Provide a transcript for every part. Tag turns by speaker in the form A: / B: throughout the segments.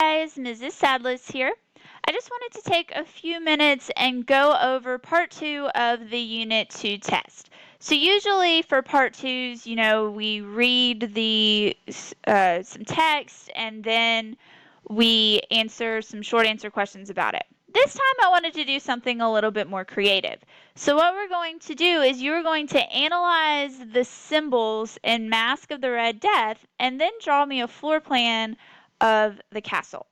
A: Guys, Mrs. Sadlis here. I just wanted to take a few minutes and go over part 2 of the Unit 2 test. So usually for part 2s, we read some text and then we answer some short answer questions about it. This time I wanted to do something a little bit more creative. So what we're going to do is you're going to analyze the symbols in Masque of the Red Death and then draw me a floor plan of the castle.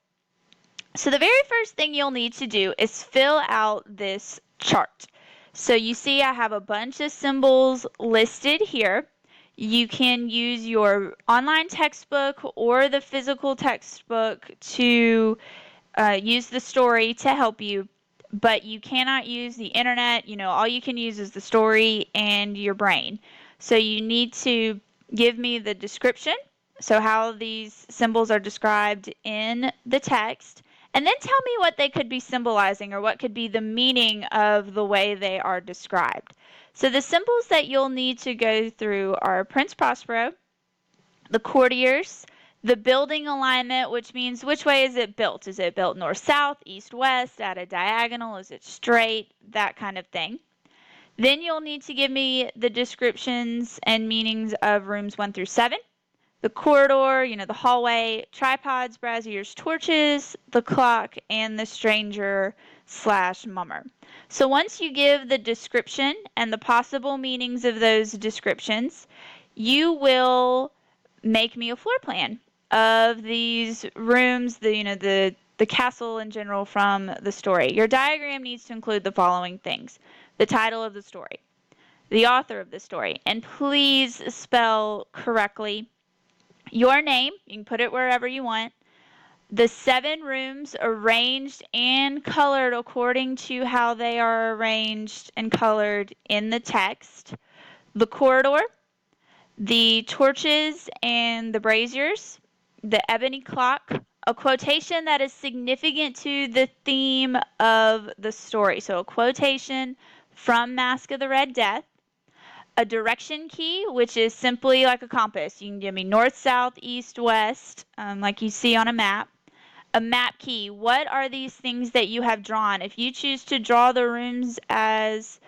A: So the very first thing you'll need to do is fill out this chart. So you see I have a bunch of symbols listed here. You can use your online textbook or the physical textbook to use the story to help you, but you cannot use the internet. All you can use is the story and your brain. So you need to give me the description, so how these symbols are described in the text, and then tell me what they could be symbolizing or what could be the meaning of the way they are described. So the symbols that you'll need to go through are Prince Prospero, the courtiers, the building alignment, which means which way is it built? Is it built north-south, east-west, at a diagonal? Is it straight? That kind of thing. Then you'll need to give me the descriptions and meanings of rooms 1 through 7. The corridor, the hallway, tripods, braziers, torches, the clock, and the stranger/mummer. So once you give the description and the possible meanings of those descriptions, you will make me a floor plan of these rooms, the castle in general from the story. Your diagram needs to include the following things: the title of the story, the author of the story, and please spell correctly, your name, you can put it wherever you want, the 7 rooms arranged and colored according to how they are arranged and colored in the text, the corridor, the torches and the braziers, the ebony clock, a quotation that is significant to the theme of the story. So a quotation from Masque of the Red Death, a direction key, which is simply like a compass. You can give me north, south, east, west, like you see on a map. A map key. What are these things that you have drawn? If you choose to draw the rooms as,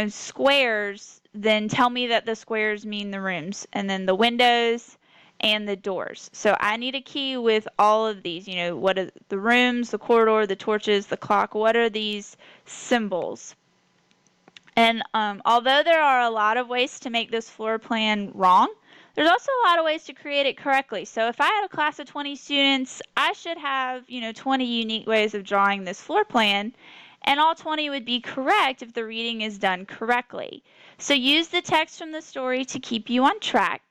A: squares, then tell me that the squares mean the rooms. And then the windows and the doors. So I need a key with all of these. What are the rooms, the corridor, the torches, the clock? What are these symbols? And although there are a lot of ways to make this floor plan wrong, there's also a lot of ways to create it correctly. So if I had a class of 20 students, I should have, 20 unique ways of drawing this floor plan, and all 20 would be correct if the reading is done correctly. So use the text from the story to keep you on track.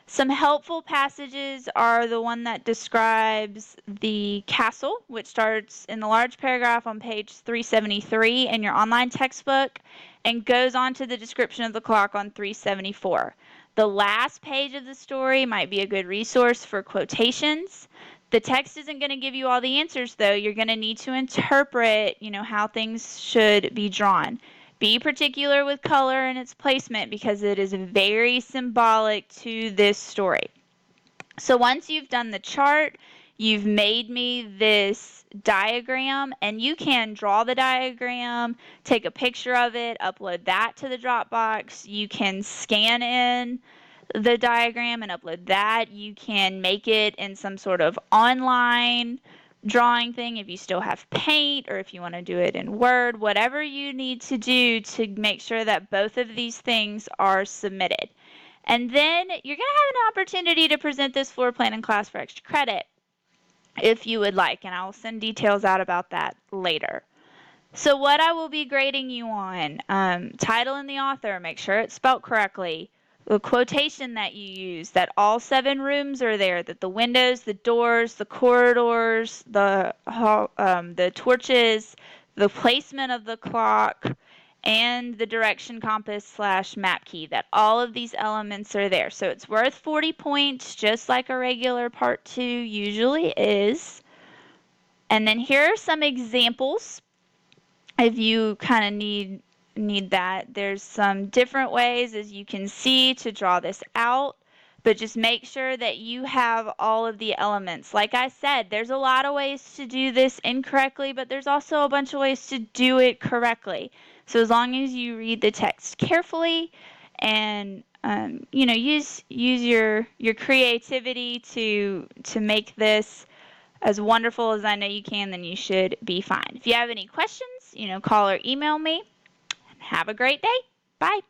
A: Some helpful passages are the one that describes the castle, which starts in the large paragraph on page 373 in your online textbook and goes on to the description of the clock on 374. The last page of the story might be a good resource for quotations. The text isn't going to give you all the answers, though. You're going to need to interpret, how things should be drawn. Be particular with color and its placement because it is very symbolic to this story. So once you've done the chart, you've made me this diagram, and you can draw the diagram, take a picture of it, upload that to the Dropbox. You can scan in the diagram and upload that. You can make it in some sort of online drawing thing if you still have Paint, or if you want to do it in Word, whatever you need to do to make sure that both of these things are submitted. And then you're going to have an opportunity to present this floor plan in class for extra credit if you would like, and I will send details out about that later. So what I will be grading you on, title and the author, make sure it's spelled correctly, the quotation that you use, that all 7 rooms are there, that the windows, the doors, the corridors, the torches, the placement of the clock, and the direction compass/map key, that all of these elements are there. So it's worth 40 points, just like a regular part 2 usually is. And then here are some examples if you kind of need that. There's some different ways, as you can see, to draw this out. but just make sure that you have all of the elements. Like I said, there's a lot of ways to do this incorrectly, but there's also a bunch of ways to do it correctly. So as long as you read the text carefully and use your creativity to make this as wonderful as I know you can, then you should be fine. If you have any questions, call or email me. Have a great day. Bye.